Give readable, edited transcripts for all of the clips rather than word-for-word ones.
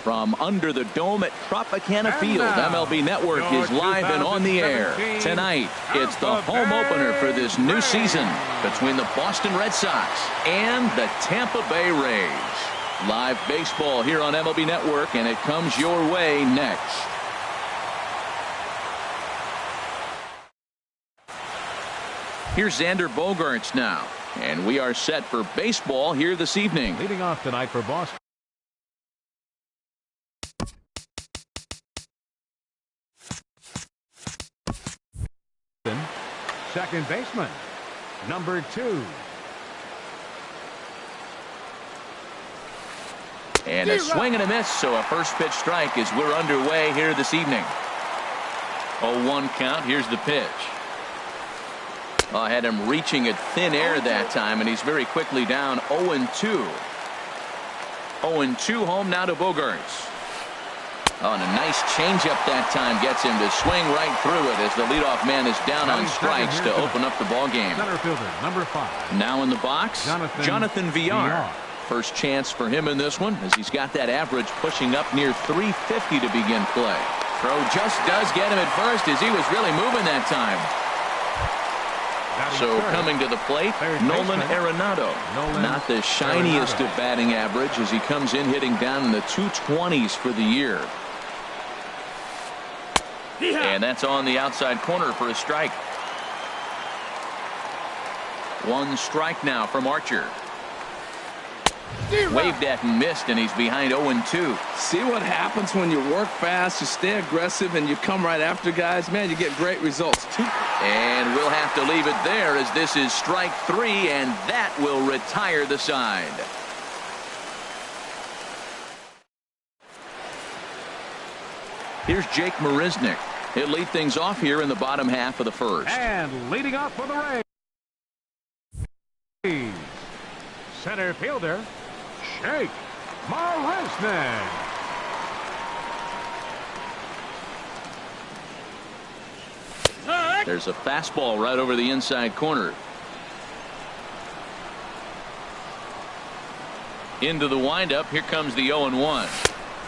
From under the dome at Tropicana Field, MLB Network is live and on the air. Tonight, it's the home opener for this new season between the Boston Red Sox and the Tampa Bay Rays. Live baseball here on MLB Network, and it comes your way next. Here's Xander Bogaerts now, and we are set for baseball here this evening. Leading off tonight for Boston. Second baseman, number 2. And a swing and a miss, so a first pitch strike as we're underway here this evening. 0-1 count. Here's the pitch. I had him reaching at thin air that time, and he's very quickly down 0-2. 0-2 home now to Bogaerts. Oh, and a nice changeup that time gets him to swing right through it as the leadoff man is down on strikes to open up the ball game. Center fielder, number 5. Now in the box, Jonathan Villar. First chance for him in this one as he's got that average pushing up near 350 to begin play. Throw just does get him at first as he was really moving that time. So coming to the plate, Nolan Arenado. Not the shiniest of batting average as he comes in hitting down in the 220s for the year. And that's on the outside corner for a strike. 1 strike now from Archer. Waved at and missed, and he's behind 0-2. See what happens when you work fast, you stay aggressive, and you come right after guys? Man, you get great results. And we'll have to leave it there as this is strike 3, and that will retire the side. Here's Jake Marisnick. He'll lead things off here in the bottom half of the first. And leading off for the Rays, center fielder, Jake Marisnick. There's a fastball right over the inside corner. Into the windup. Here comes the 0-1.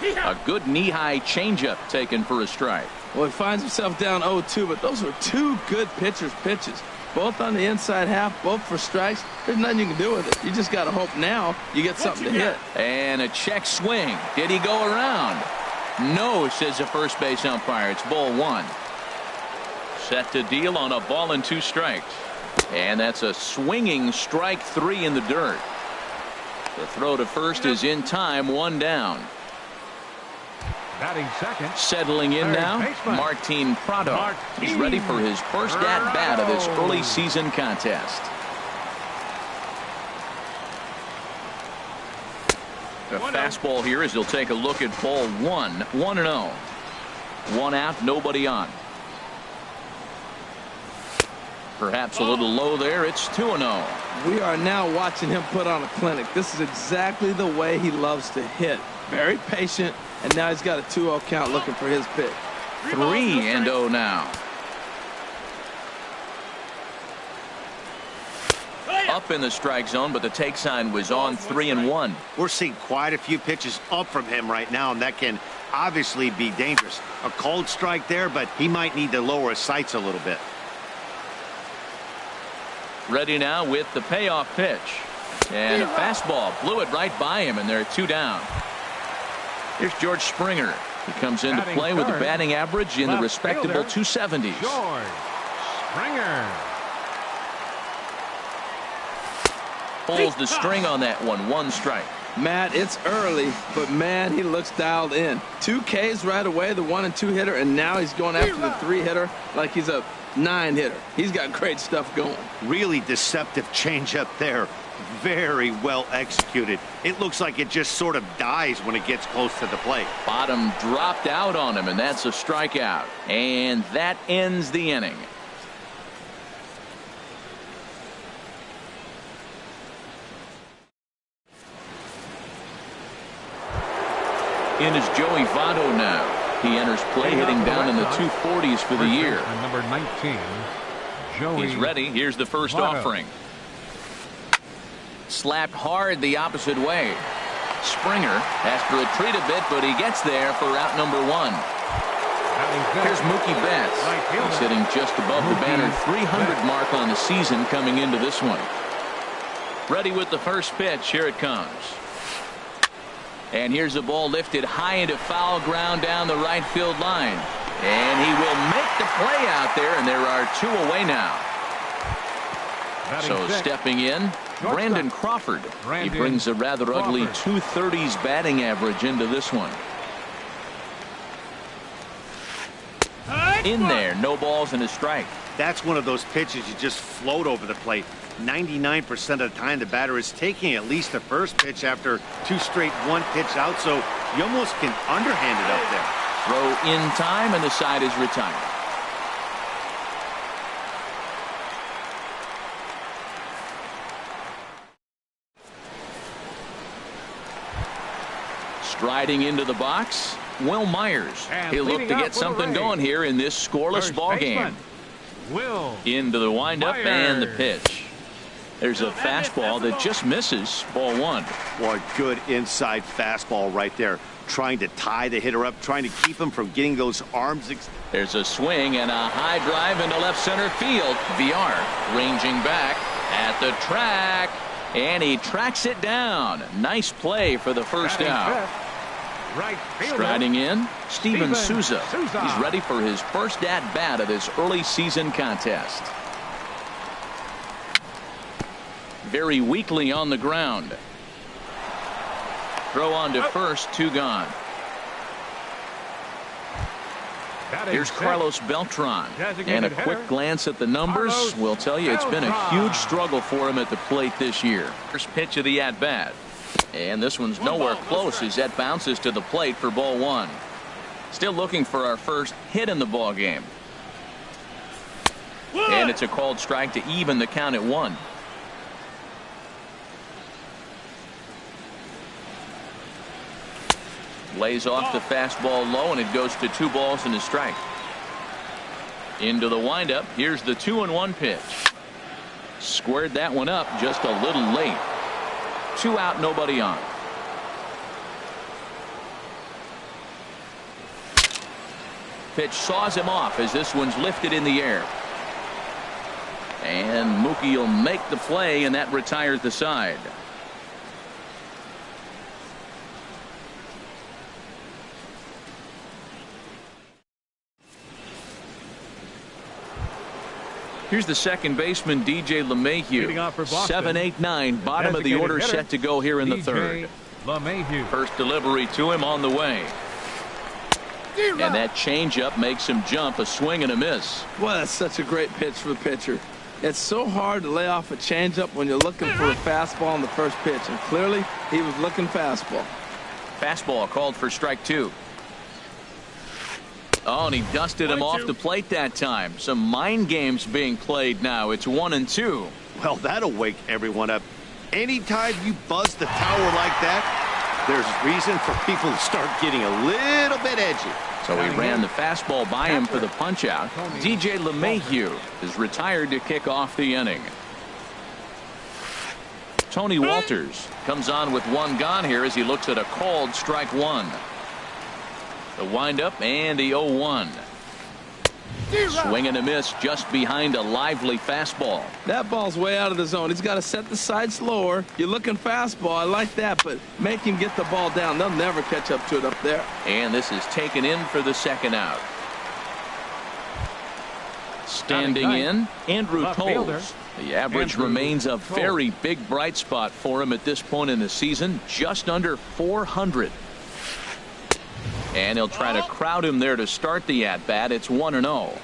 A good knee-high changeup taken for a strike. Well, he finds himself down 0-2, but those were 2 good pitchers' pitches. Both on the inside half, both for strikes. There's nothing you can do with it. You just got to hope now you get something to hit. And a check swing. Did he go around? No, says the first base umpire. It's ball 1. Set to deal on a ball and 2 strikes. And that's a swinging strike 3 in the dirt. The throw to first is in time, 1 down. Batting second. Settling in now, Martin Prado. He's ready for his first at-bat of this early season contest. The fastball here as he'll take a look at ball 1. 1-0. 1 out, nobody on. Perhaps a little low there. It's 2-0. We are now watching him put on a clinic. This is exactly the way he loves to hit. Very patient. And now he's got a 2-0 count looking for his pick. 3-0 now. Up in the strike zone, but the take sign was on 3-1. We're seeing quite a few pitches up from him right now, and that can obviously be dangerous. A cold strike there, but he might need to lower his sights a little bit. Ready now with the payoff pitch. And a fastball blew it right by him, and they're 2 down. Here's George Springer. He comes into play with a batting average in the respectable 270s. George Springer pulls the string on that one. 1 strike. Matt, it's early, but man, he looks dialed in. 2 Ks right away, the 1 and 2 hitter, and now he's going after the 3 hitter like he's a 9 hitter. He's got great stuff going. Really deceptive changeup there. Very well executed. It looks like it just sort of dies when it gets close to the plate. Bottom dropped out on him, and that's a strikeout. And that ends the inning. In is Joey Votto now. He enters play hitting down in the 240s for the year. Number 19, Joey. He's ready. Here's the first offering. Slapped hard the opposite way. Springer has to retreat a bit, but he gets there for out number 1. Here's Mookie Betts. He's hitting just above the banner 300 mark on the season coming into this one. Ready with the first pitch. Here it comes. And here's the ball lifted high into foul ground down the right field line. And he will make the play out there, and there are 2 away now. So stepping in, Brandon Crawford. He brings a rather ugly 230s batting average into this one. In there, no balls and a strike. That's one of those pitches you just float over the plate. 99% of the time the batter is taking at least the first pitch after 2 straight 1-pitch out, so you almost can underhand it up there. Throw in time, and the side is retired. Striding into the box, Will Myers. He'll look to get something going here in this scoreless ball game. Into the windup and the pitch. There's a fastball that just misses. Ball 1. Boy, good inside fastball right there. Trying to tie the hitter up, trying to keep him from getting those arms. There's a swing and a high drive into left center field. VR ranging back at the track, and he tracks it down. Nice play for the first out. Striding in, Steven Souza. He's ready for his first at-bat of this early season contest. Very weakly on the ground. Throw on to first, 2 gone. Here's Carlos Beltran, and a quick glance at the numbers will tell you it's been a huge struggle for him at the plate this year. First pitch of the at-bat, and this one's nowhere close as that bounces to the plate for ball 1. Still looking for our first hit in the ball game, and it's a called strike to even the count at 1. Lays off the fastball low, and it goes to 2 balls and a strike. Into the windup. Here's the 2-1 pitch. Squared that one up just a little late. 2 out, nobody on. Pitch saws him off as this one's lifted in the air. And Mookie will make the play, and that retires the side. Here's the second baseman, DJ LeMahieu. 7-8-9, bottom of the order, set to go here in the third. First delivery to him on the way. And that changeup makes him jump. A swing and a miss. Well, that's such a great pitch for the pitcher. It's so hard to lay off a changeup when you're looking for a fastball on the first pitch, and clearly he was looking fastball. Fastball called for strike 2. Oh, and he dusted him off the plate that time. Some mind games being played now. It's 1-2. Well, that'll wake everyone up. Anytime you buzz the tower like that, there's reason for people to start getting a little bit edgy. So he ran the fastball by him for the punch out. DJ LeMahieu is retired to kick off the inning. Tony Walters comes on with 1 gone here as he looks at a called strike 1. The windup and the 0-1. Swing and a miss just behind a lively fastball. That ball's way out of the zone. He's got to set the side slower. You're looking fastball. I like that, but make him get the ball down. They'll never catch up to it up there. And this is taken in for the second out. Standing in, Andrew Toles. The average remains a very big bright spot for him at this point in the season, just under 400. And he'll try to crowd him there to start the at-bat. It's 1-0.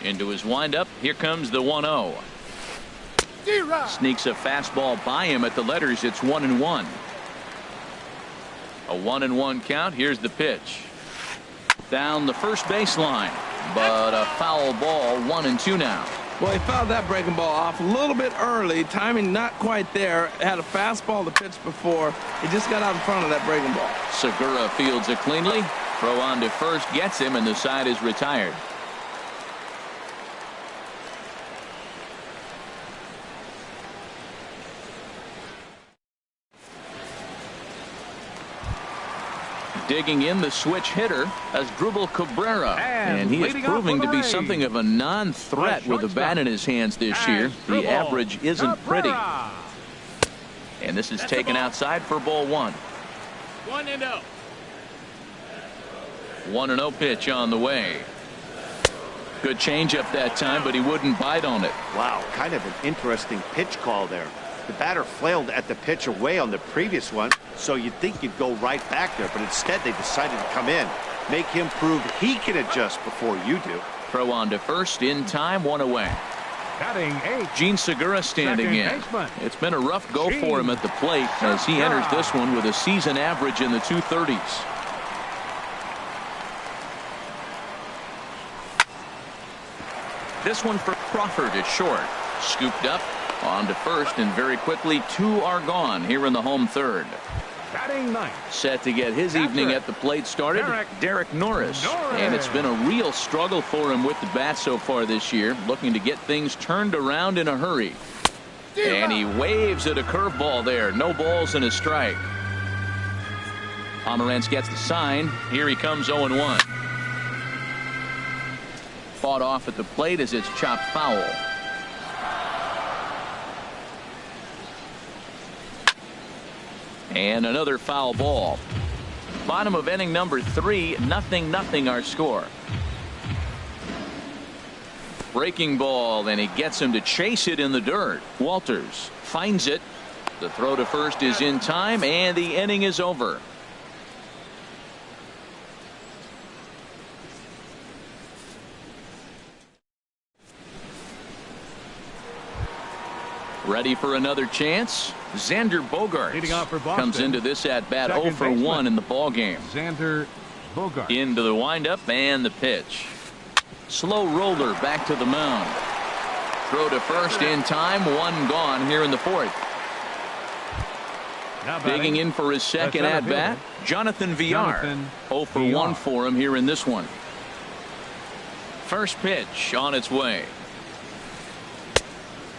Into his windup. Here comes the 1-0. Sneaks a fastball by him at the letters. It's 1-1. A 1-1 count. Here's the pitch. Down the first baseline. But a foul ball. 1-2 now. Well, he fouled that breaking ball off a little bit early. Timing not quite there. Had a fastball to pitch before. He just got out in front of that breaking ball. Segura fields it cleanly. Throw on to first gets him, and the side is retired. Digging in the switch hitter as Drupal Cabrera, and he is proving to be something of a non-threat with a bat in his hands this year. The average isn't pretty. And this is taken outside for ball one. 1-0. 1-0 pitch on the way. Good changeup that time, but he wouldn't bite on it. Wow, kind of an interesting pitch call there. The batter flailed at the pitch away on the previous one, so you'd think you'd go right back there, but instead they decided to come in. Make him prove he can adjust before you do. Throw on to first in time, one away. Batting 8. Gene Segura standing in. It's been a rough go for him at the plate as he enters this one with a season average in the 230s. This one for Crawford is short. Scooped up on to first, and very quickly 2 are gone here in the home third. Batting 9. Set to get his evening at the plate started, Derek Norris. And it's been a real struggle for him with the bat so far this year, looking to get things turned around in a hurry. And he waves at a curveball there. No balls and a strike. Pomerantz gets the sign. Here he comes 0-1. Fought off at the plate as it's chopped foul. And another foul ball. Bottom of inning number 3, 0-0 our score. Breaking ball, and he gets him to chase it in the dirt. Walters finds it. The throw to first is in time, and the inning is over. Ready for another chance? Xander Bogaerts comes into this at bat 0 for 1 in the ball game. Xander Bogaerts into the windup and the pitch. Slow roller back to the mound. Throw to first in time. 1 gone here in the 4th. Digging in for his second at bat, Jonathan Villar. 0 for 1 for him here in this one. First pitch on its way.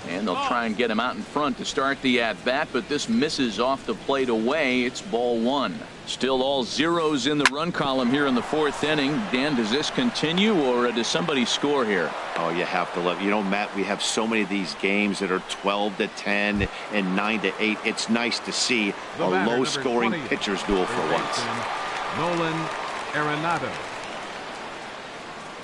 And they'll try and get him out in front to start the at-bat, but this misses off the plate away. It's ball 1. Still all zeros in the run column here in the 4th inning. Dan, does this continue, or does somebody score here? Oh, you have to love. You know, Matt, we have so many of these games that are 12-10 and 9-8. It's nice to see a low-scoring pitcher's duel for once. Nolan Arenado.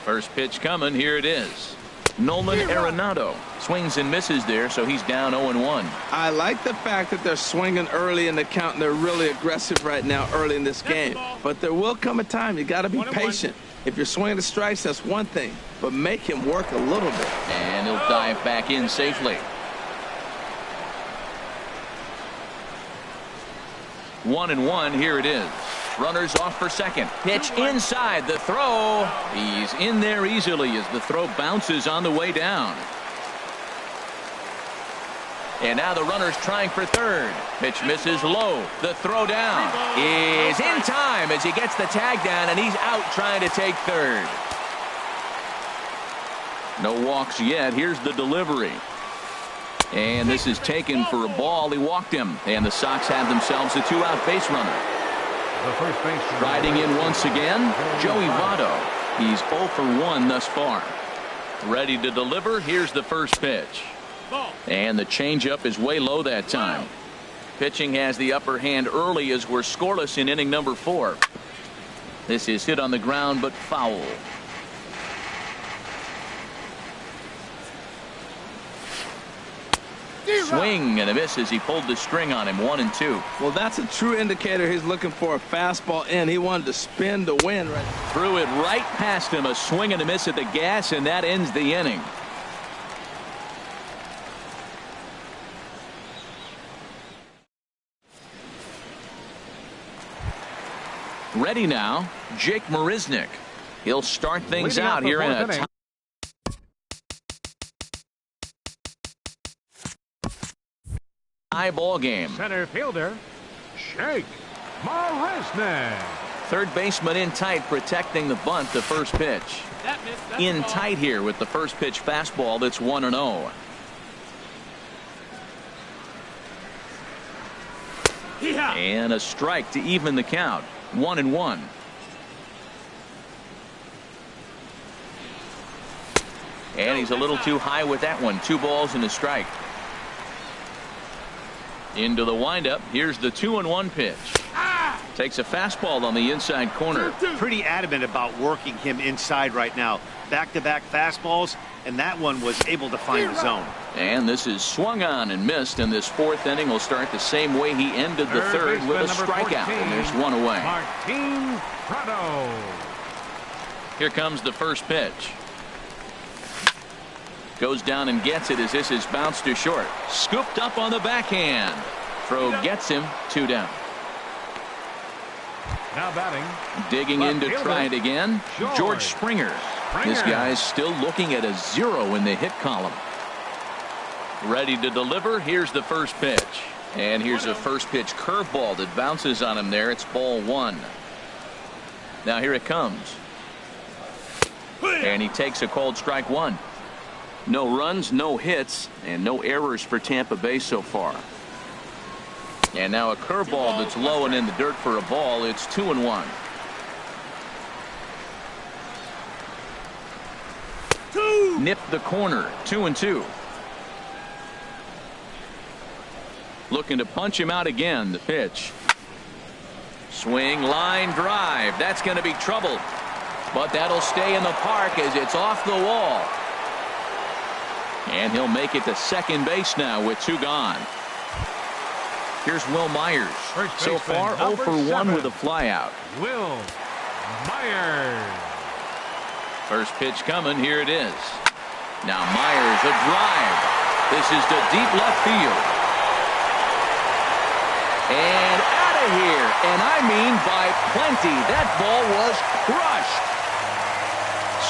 First pitch coming. Here it is. Nolan Arenado swings and misses there, so he's down 0-1. I like the fact that they're swinging early in the count, and they're really aggressive right now early in this game. But there will come a time you got to be patient. If you're swinging the strikes, that's one thing, but make him work a little bit. And he'll dive back in safely. 1-1. Here it is. Runners off for second. Pitch inside. The throw. He's in there easily as the throw bounces on the way down. And now the runner's trying for third. Pitch misses low. The throw down is in time as he gets the tag down, and he's out trying to take third. No walks yet. Here's the delivery. And this is taken for a ball. He walked him. And the Sox have themselves a 2-out base runner. The first baseman riding in once again, Joey Votto. He's 0 for 1 thus far. Ready to deliver. Here's the first pitch. And the changeup is way low that time. Pitching has the upper hand early as we're scoreless in inning number 4. This is hit on the ground but foul. Swing and a miss as he pulled the string on him. 1-2. Well, that's a true indicator he's looking for a fastball in. He wanted to spin to win. Threw it right past him. A swing and a miss at the gas, and that ends the inning. Ready now, Jake Marisnick. He'll start things out here in a tie ball game. Center fielder, Jake Marisnick. Third baseman in tight, protecting the bunt. The first pitch. In tight here with the first pitch fastball. That's 1-0. And a strike to even the count. 1-1. And he's a little too high with that one. 2 balls and a strike. Into the windup. Here's the 2-1 pitch. Takes a fastball on the inside corner. Pretty adamant about working him inside right now. Back-to-back fastballs, and that one was able to find the zone. And this is swung on and missed, and this 4th inning will start the same way he ended the 3rd with a strikeout, and there's 1 away. Martin Prado. Here comes the first pitch. Goes down and gets it as this is bounced to short. Scooped up on the backhand. Throw gets him. 2 down. Now batting. Digging in to try it again. George Springer. This guy's still looking at a 0 in the hit column. Ready to deliver. Here's the first pitch. And here's a first pitch curveball that bounces on him there. It's ball 1. Now here it comes. And he takes a called strike 1. No runs, no hits, and no errors for Tampa Bay so far. And now a curveball that's low and in the dirt for a ball. It's 2-1. Nipped the corner. 2-2. Looking to punch him out again. The pitch. Swing, line, drive. That's going to be trouble. But that'll stay in the park as it's off the wall. And he'll make it to second base now with 2 gone. Here's Will Myers. So far 0 for 1 with a flyout. Will Myers. First pitch coming. Here it is. Now Myers, a drive. This is to deep left field. And out of here. And I mean by plenty. That ball was crushed.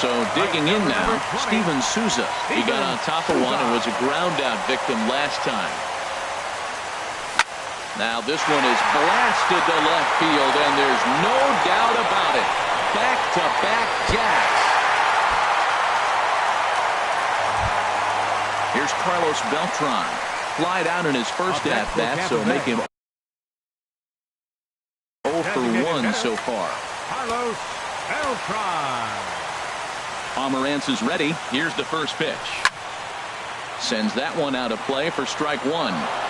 So digging in now, Steven Souza. He got on top of one and was a ground out victim last time. Now this one is blasted to left field, and there's no doubt about it. Back-to-back jacks. Here's Carlos Beltran. Flied out in his first at-bat, so make him 0 for 1 so far. Carlos Beltran. Pomerantz is ready. Here's the first pitch. Sends that one out of play for strike 1.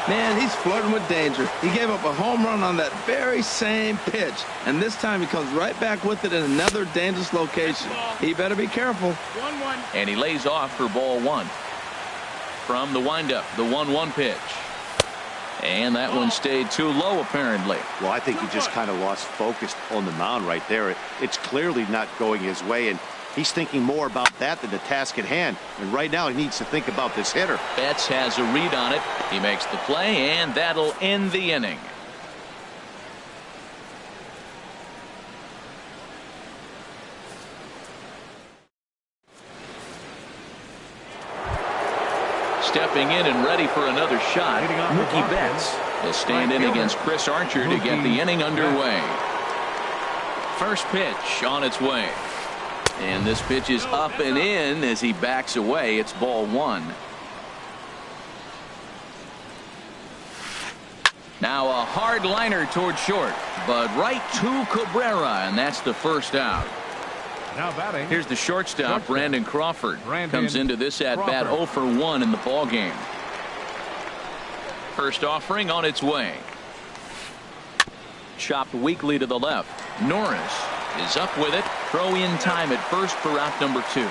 Man, he's flirting with danger. He gave up a home run on that very same pitch. And this time he comes right back with it in another dangerous location. He better be careful. 1-1. And he lays off for ball 1. From the windup, the 1-1 pitch. And that one stayed too low, apparently. Well, I think he just kind of lost focus on the mound right there. It's clearly not going his way, and he's thinking more about that than the task at hand. And right now he needs to think about this hitter. Betts has a read on it. He makes the play, and that'll end the inning. Stepping in and ready for another shot, Mookie Betts. He'll stand in against Chris Archer to get the inning underway. First pitch on its way. And this pitch is up and in as he backs away. It's ball 1. Now a hard liner toward short, but right to Cabrera, and that's the first out. Now batting. Here's the shortstop, Brandon Crawford. Comes into this at-bat 0 for 1 in the ballgame. First offering on its way. Chopped weakly to the left. Norris is up with it. Throw in time at first for out number 2.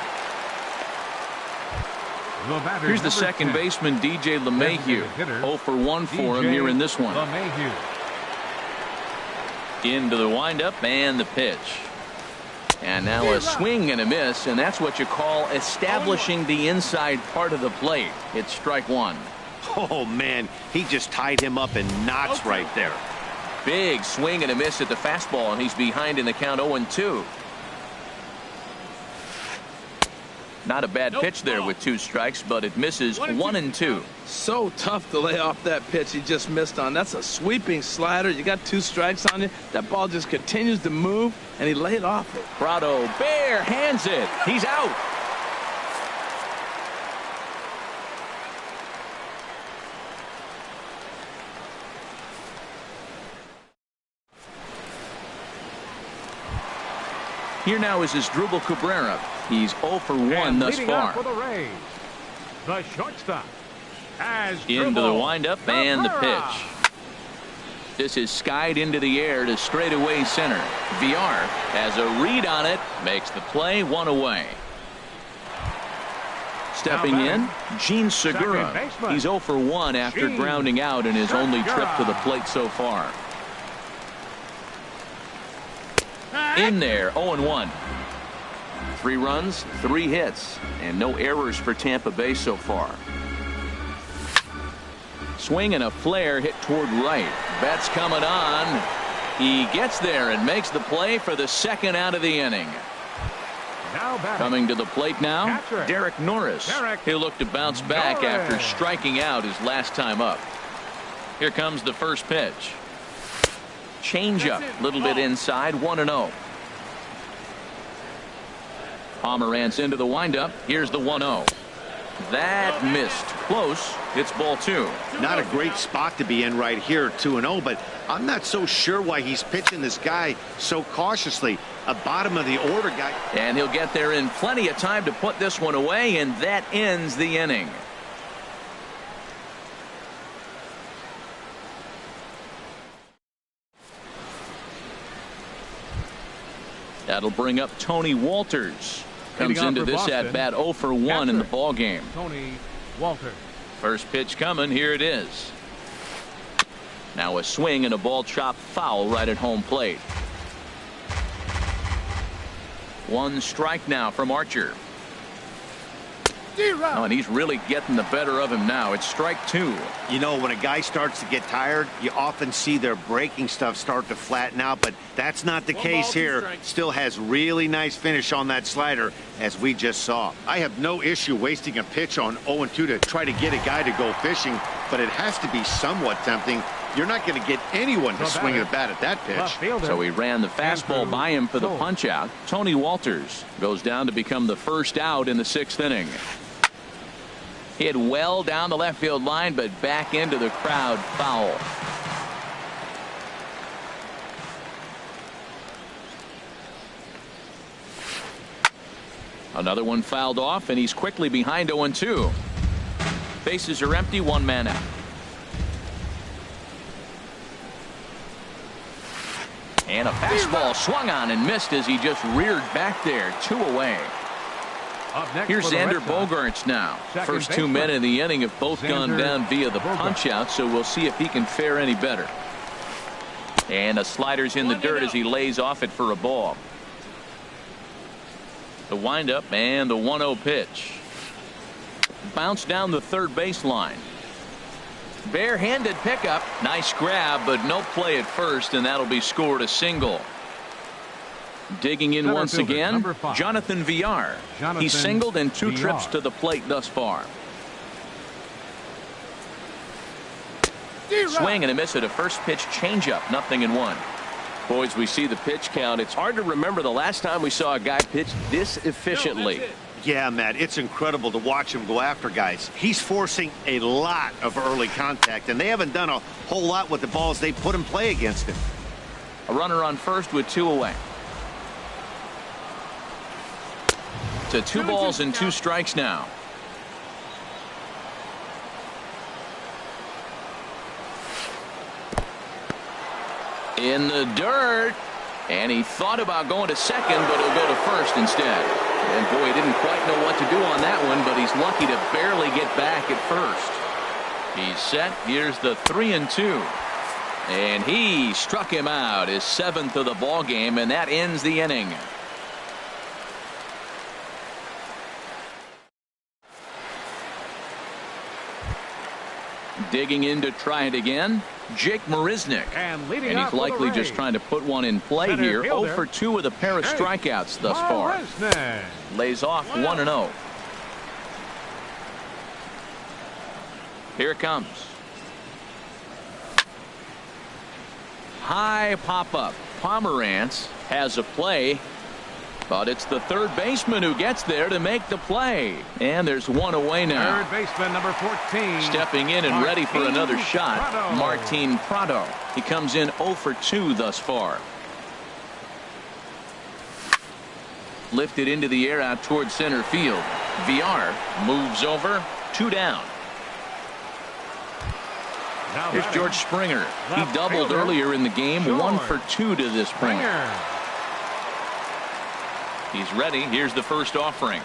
Here's the second baseman, DJ LeMahieu. 0 for 1 for him here in this one. Into the windup and the pitch. And now a swing and a miss, and that's what you call establishing the inside part of the plate. It's strike 1. Oh, man, he just tied him up in knots right there. Big swing and a miss at the fastball, and he's behind in the count 0-2. Not a bad pitch there with 2 strikes, but it misses 1-2. So tough to lay off that pitch he just missed on. That's a sweeping slider. You got 2 strikes on you. That ball just continues to move, and he laid off it. Prado bare hands it. He's out. Here now is his Drupal Cabrera. He's 0 for 1 thus far. For the Rays, the shortstop has Into the windup and the pitch. This is skied into the air to straightaway center. VR has a read on it, makes the play, 1 away. Stepping in, Gene Segura. He's 0 for 1 after grounding out in his only trip to the plate so far. In there, 0-1. 3 runs, 3 hits, and no errors for Tampa Bay so far. Swing and a flare hit toward right. Betts coming on. He gets there and makes the play for the second out of the inning. Coming to the plate now, Derek Norris. He'll look to bounce back after striking out his last time up. Here comes the first pitch. Changeup, a little bit inside, 1-0. Pomeranz into the windup. Here's the 1-0. That missed. Close. It's ball 2. Not a great spot to be in right here, 2-0, but I'm not so sure why he's pitching this guy so cautiously. A bottom of the order guy. And he'll get there in plenty of time to put this one away, and that ends the inning. That'll bring up Tony Walters. Comes into this at bat 0 for 1 in the ball game. Tony Walters. First pitch coming. Here it is. Now a swing and a ball chopped foul right at home plate. 1 strike now from Archer. Oh, and he's really getting the better of him now. It's strike 2. You know, when a guy starts to get tired, you often see their breaking stuff start to flatten out, but that's not the case here. Still has really nice finish on that slider, as we just saw. I have no issue wasting a pitch on 0-2 to try to get a guy to go fishing, but it has to be somewhat tempting. You're not going to get anyone to swing a bat at that pitch. So he ran the fastball by him for the punch out. Tony Walters goes down to become the first out in the 6th inning. Hit well down the left field line, but back into the crowd, foul. Another one fouled off, and he's quickly behind 0-2. Bases are empty, 1 man out. And a fastball swung on and missed as he just reared back there. 2 away. Here's Xander Bogaerts now. First 2 men in the inning have both gone down via the punch out, so we'll see if he can fare any better. And a slider's in the dirt as he lays off it for a ball. The windup and the 1-0 pitch. Bounce down the third baseline. Barehanded pickup. Nice grab, but no play at first, and that'll be scored a single. Digging in once again, Jonathan VR. He's singled in 2 trips to the plate thus far. Swing and a miss at a first pitch changeup, 0-1. Boys, we see the pitch count. It's hard to remember the last time we saw a guy pitch this efficiently. Yeah, Matt, it's incredible to watch him go after guys. He's forcing a lot of early contact, and they haven't done a whole lot with the balls they put in play against him. A runner on first with 2 away. To 2 balls and 2 strikes now. In the dirt, and he thought about going to second, but he'll go to first instead. And boy, he didn't quite know what to do on that one, but he's lucky to barely get back at first. He's set. Here's the 3-2, and he struck him out, his 7th of the ball game, and that ends the inning. Digging in to try it again, Jake Marisnick. And he's likely just trying to put one in play here. 0 for 2 with a pair of strikeouts thus far. Lays off 1-0. Here it comes. High pop-up. Pomeranz has a play, but it's the third baseman who gets there to make the play. And there's 1 away now. Third baseman number 14. Stepping in and ready for another shot, Martin Prado. He comes in 0 for 2 thus far. Lifted into the air out towards center field. VR moves over. 2 down. Here's George Springer. He doubled earlier in the game. 1 for 2 to this point. He's ready. Here's the first offering.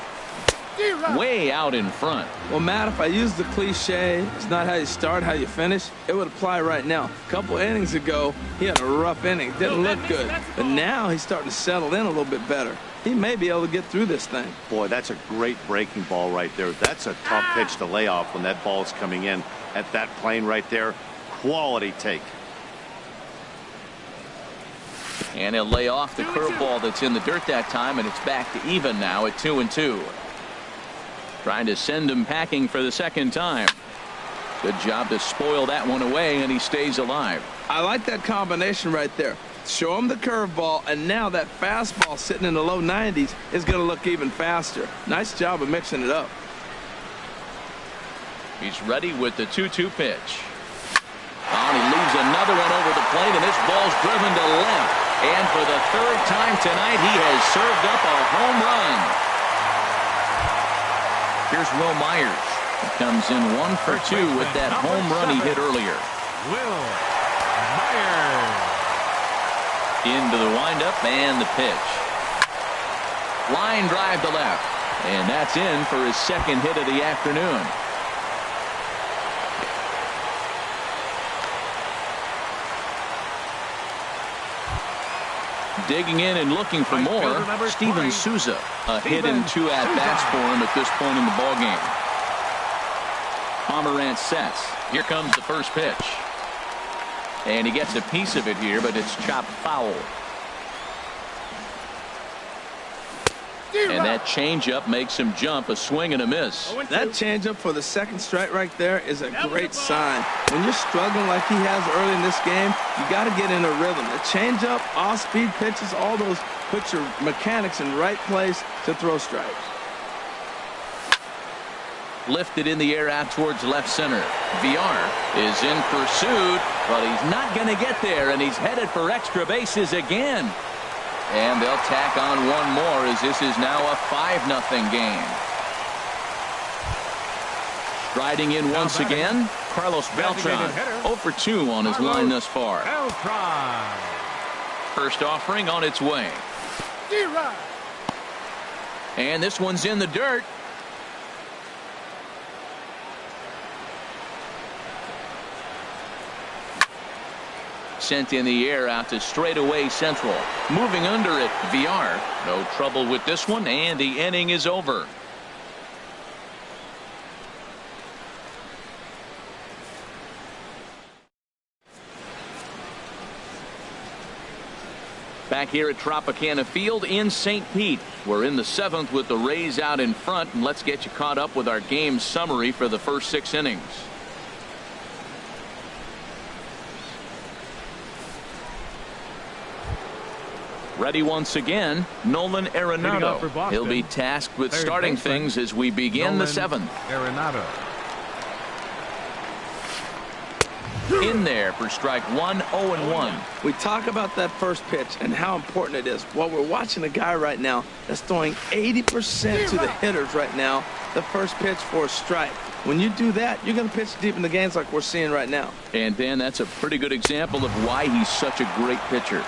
Way out in front. Well, Matt, if I use the cliche, it's not how you start, how you finish, it would apply right now. A couple innings ago, he had a rough inning. Didn't look good. But now he's starting to settle in a little bit better. He may be able to get through this thing. Boy, that's a great breaking ball right there. That's a tough pitch to lay off when that ball's coming in at that plane right there. Quality take. And he'll lay off the curveball that's in the dirt that time, and it's back to even now at 2-2. Trying to send him packing for the second time. Good job to spoil that one away, and he stays alive. I like that combination right there. Show him the curveball, and now that fastball sitting in the low 90s is going to look even faster. Nice job of mixing it up. He's ready with the 2-2 pitch. And he leaves another one over the plate, and this ball's driven to left. And for the 3rd time tonight, he has served up a home run. Here's Will Myers. He comes in 1 for 2 with that home run he hit earlier. Will Myers. Into the windup and the pitch. Line drive to left. And that's in for his 2nd hit of the afternoon. Digging in and looking for more, Steven Souza. A hit and 2 at-bats for him at this point in the ballgame. Pomerantz sets. Here comes the first pitch. And he gets a piece of it here, but it's chopped foul. And that changeup makes him jump. A swing and a miss. That changeup for the 2nd strike right there is a great sign. When you're struggling like he has early in this game, you got to get in a rhythm. The changeup, off-speed pitches, all those put your mechanics in right place to throw strikes. Lifted in the air out towards left center. VR is in pursuit, but he's not going to get there, and he's headed for extra bases again. And they'll tack on one more as this is now a 5-0 game. Striding in once again, Carlos Beltran. 0 for 2 on his line thus far. First offering on its way. And this one's in the dirt. Sent in the air out to straightaway central. Moving under it, VR. No trouble with this one, and the inning is over. Back here at Tropicana Field in St. Pete. We're in the 7th with the Rays out in front, and let's get you caught up with our game summary for the first 6 innings. Ready once again, Nolan Arenado. He'll be tasked with starting things as we begin the 7th. Arenado. In there for strike 1, 0-1. We talk about that first pitch and how important it is. Well, we're watching a guy right now that's throwing 80% to the hitters right now, the first pitch for a strike. When you do that, you're going to pitch deep in the games like we're seeing right now. And Dan, that's a pretty good example of why he's such a great pitcher.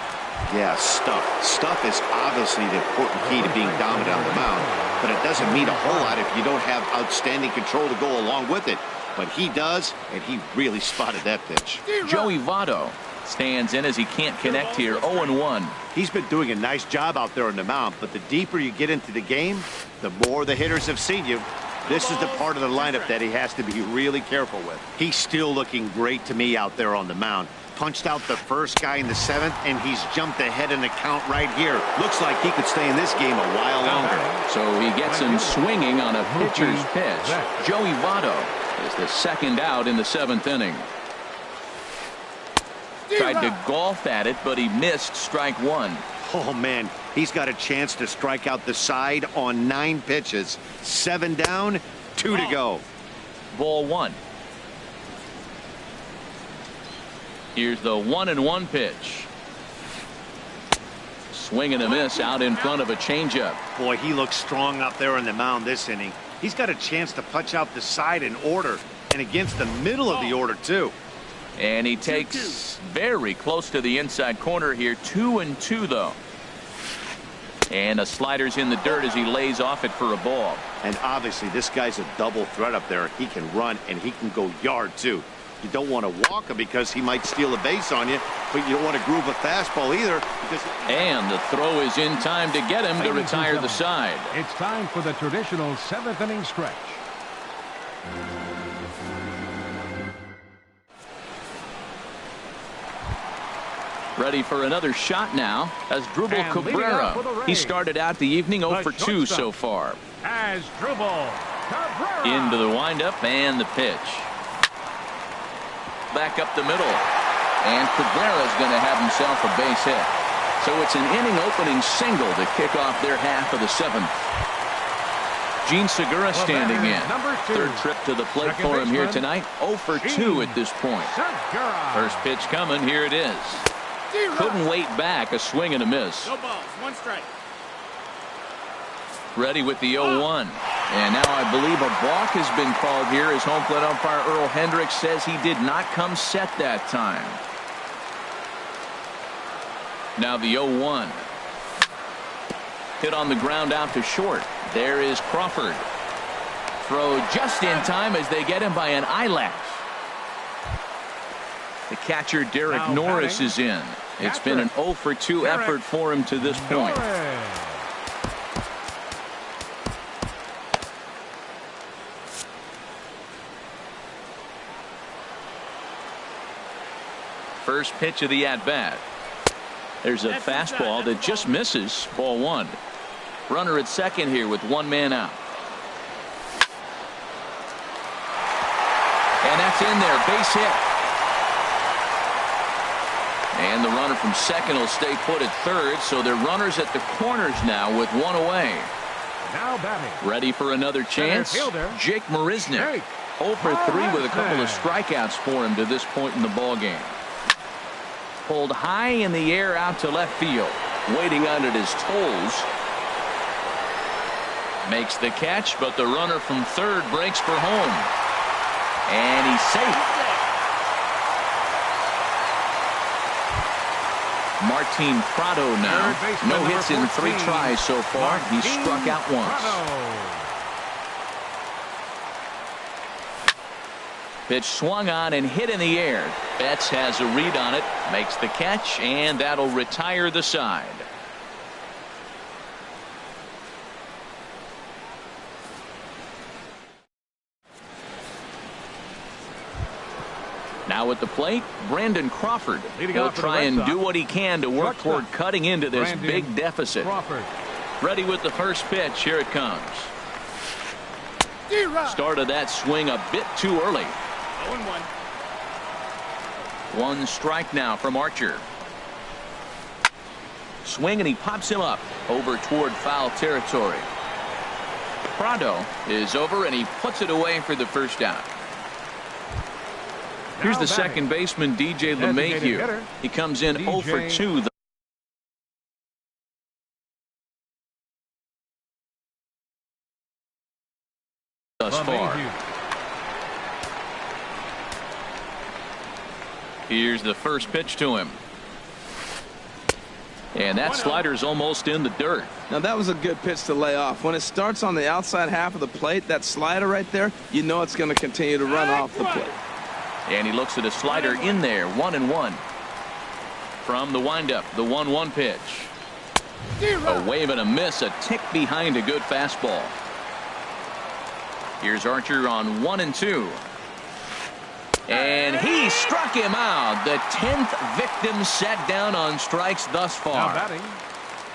Yeah, stuff. Stuff is obviously the important key to being dominant on the mound, but it doesn't mean a whole lot if you don't have outstanding control to go along with it. But he does, and he really spotted that pitch. Joey Votto stands in as he can't connect here. 0-1. He's been doing a nice job out there on the mound, but the deeper you get into the game, the more the hitters have seen you. This is the part of the lineup that he has to be really careful with. He's still looking great to me out there on the mound. Punched out the first guy in the 7th, and he's jumped ahead in the count right here. Looks like he could stay in this game a while longer. So he gets him swinging on a pitcher's pitch. Joey Votto is the 2nd out in the 7th inning. Tried to golf at it, but he missed strike 1. Oh, man, he's got a chance to strike out the side on 9 pitches. 7 down, 2 to go. Ball 1. Here's the 1-1 pitch. swing and a miss out in front of a changeup. Boy, he looks strong up there on the mound this inning. He's got a chance to punch out the side in order, and against the middle of the order, too. And he takes very close to the inside corner here. 2-2, though. And a slider's in the dirt as he lays off it for a ball. And obviously, this guy's a double threat up there. He can run, and he can go yard, too. You don't want to walk him because he might steal a base on you, but you don't want to groove a fastball either. And the throw is in time to get him to retire the side. It's time for the traditional 7th inning stretch. Ready for another shot now as Drupal Cabrera. He started out the evening 0 for 2 so far. As Drupal Cabrera. Into the windup and the pitch. Back up the middle. And Cabrera's going to have himself a base hit. So it's an inning opening single to kick off their half of the 7th. Gene Segura standing in. Third trip to the plate for him here tonight. 0 for 2 at this point. First pitch coming. Here it is. Couldn't wait back. A swing and a miss. No balls. 1 strike. Ready with the 0-1. And now I believe a balk has been called here as home plate umpire Earl Hendricks says he did not come set that time. Now the 0-1. Hit on the ground out to short. There is Crawford. Throw just in time as they get him by an eyelash. The catcher Derek Norris is in. It's been an 0 for 2 effort for him to this point. First pitch of the at-bat. There's a fastball that just misses. Ball 1. Runner at second here with 1 man out. And that's in there. Base hit. And the runner from second will stay put at third, so they're runners at the corners now with 1 away. Now batting. Ready for another chance? Jake Marisnick. 0 for 3 with a couple of strikeouts for him to this point in the ballgame. Pulled high in the air out to left field. Waiting on it is Tolles. Makes the catch, but the runner from third breaks for home. And he's safe. Martin Prado now. No hits in 3 tries so far. He's struck out once. Pitch swung on and hit in the air. Betts has a read on it. Makes the catch, and that'll retire the side. Now at the plate, Brandon Crawford. He'll try and do what he can to work toward cutting into this big deficit. Ready with the first pitch. Here it comes. Started that swing a bit too early. 0-1. 1 strike now from Archer. Swing and he pops him up over toward foul territory. Prado is over and he puts it away for the first out. Here's the second baseman, DJ LeMahieu. He comes in 0 for 2 thus far. Here's the first pitch to him. And that slider's almost in the dirt. Now that was a good pitch to lay off. When it starts on the outside half of the plate, that slider right there, you know it's going to continue to run off the plate. And he looks at a slider in there. 1-1. From the windup, the 1-1 pitch. A wave and a miss, a tick behind a good fastball. Here's Archer on 1-2. And he struck him out. The 10th victim set down on strikes thus far.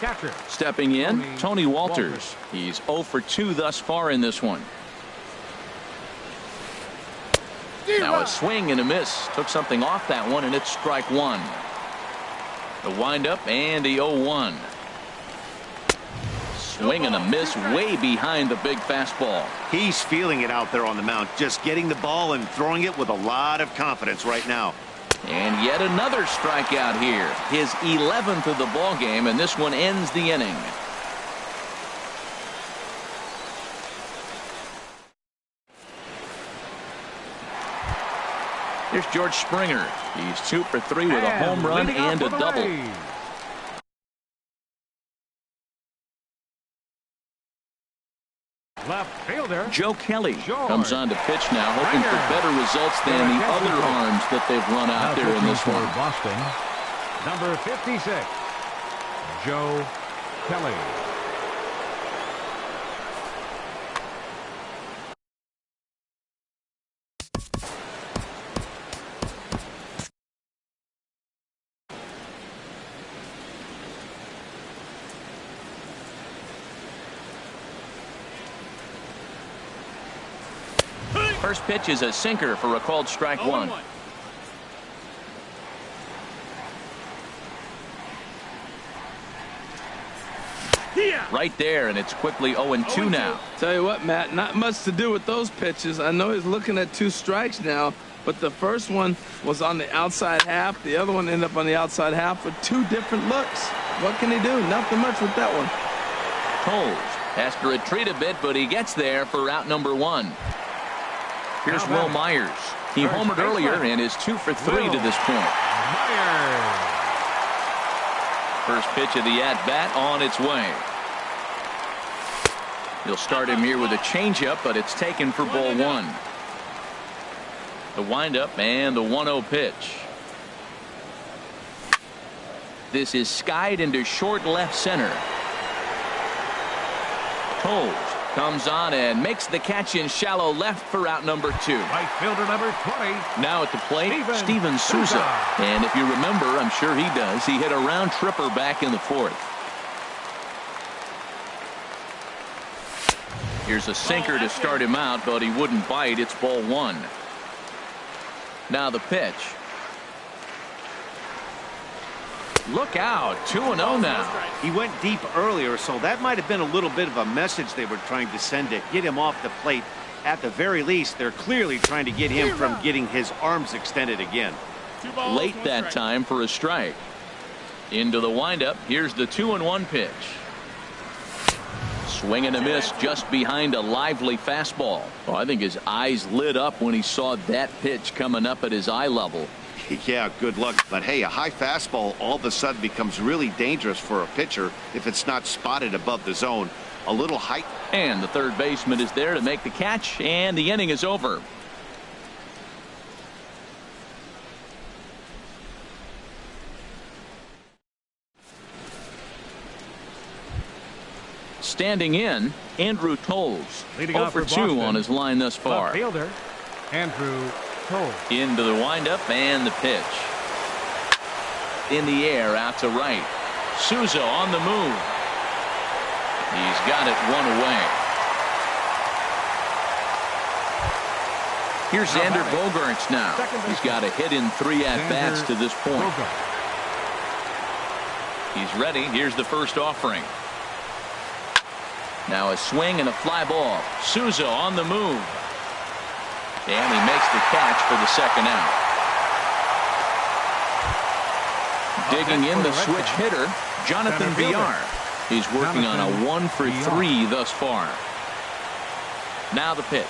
Catcher. Stepping in, Tony Walters. He's 0 for 2 thus far in this one. Now a swing and a miss. Took something off that one, and it's strike 1. The windup and the 0-1. Swing and a miss way behind the big fastball. He's feeling it out there on the mound, just getting the ball and throwing it with a lot of confidence right now. And yet another strikeout here. His 11th of the ball game, and this one ends the inning. Here's George Springer. He's 2 for 3 with a home run and a double. Left fielder Joe Kelly comes on to pitch now, hoping for better results than the other arms that they've run out there in this one. Boston, number 56, Joe Kelly. First pitch is a sinker for a called strike one. Right there, and it's quickly 0-2 now. Tell you what, Matt, not much to do with those pitches. I know he's looking at 2 strikes now, but the first one was on the outside half. The other one ended up on the outside half with 2 different looks. What can he do? Nothing much with that one. Tolles has to retreat a bit, but he gets there for out number 1. Here's Will Myers. He homered earlier and is 2 for 3 to this point. First pitch of the at-bat on its way. He'll start him here with a changeup, but it's taken for ball 1. The windup and the 1-0 pitch. This is skied into short left center. Tolles comes on and makes the catch in shallow left for out number 2. Right fielder number 20. Now at the plate, Steven Souza. And if you remember, I'm sure he does, he hit a round tripper back in the 4th. Here's a sinker to start him out, but he wouldn't bite. It's ball 1. Now the pitch. Look out, 2-0 now. He went deep earlier, so that might have been a little bit of a message they were trying to send to get him off the plate. At the very least, they're clearly trying to get him from getting his arms extended again. Late that time for a strike. Into the windup. Here's the 2-1 pitch. Swing and a miss just behind a lively fastball. Well, I think his eyes lit up when he saw that pitch coming up at his eye level. Yeah, good luck. But hey, a high fastball all of a sudden becomes really dangerous for a pitcher if it's not spotted above the zone. A little height. And the third baseman is there to make the catch, and the inning is over. Standing in, Andrew Tolles. 0 for 2 on his line thus far. Fielder Andrew Tolles. Into the windup and the pitch. In the air out to right. Souza on the move. He's got it 1 away. Here's Xander Bogaerts now. He's got a hit in 3 at-bats to this point. He's ready. Here's the first offering. Now a swing and a fly ball. Souza on the move. And he makes the catch for the second out. Digging in the switch hitter, Jonathan Villar. He's working on a 1 for 3 thus far. Now the pitch.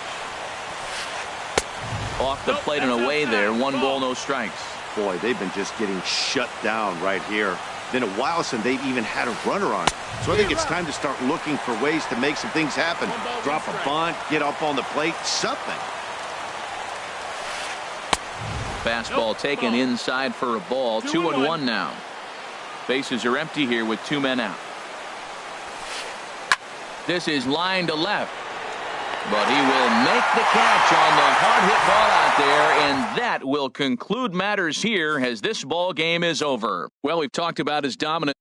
Off the plate and away there. 1 ball, no strikes. Boy, they've been just getting shut down right here. Been a while since they've even had a runner on. So I think it's time to start looking for ways to make some things happen. Drop a bunt, get up on the plate, something. Fastball taken inside for a ball. 2-1 now. Bases are empty here with 2 men out. This is line to left. But he will make the catch on the hard hit ball out there, and that will conclude matters here as this ball game is over. Well, we've talked about his dominant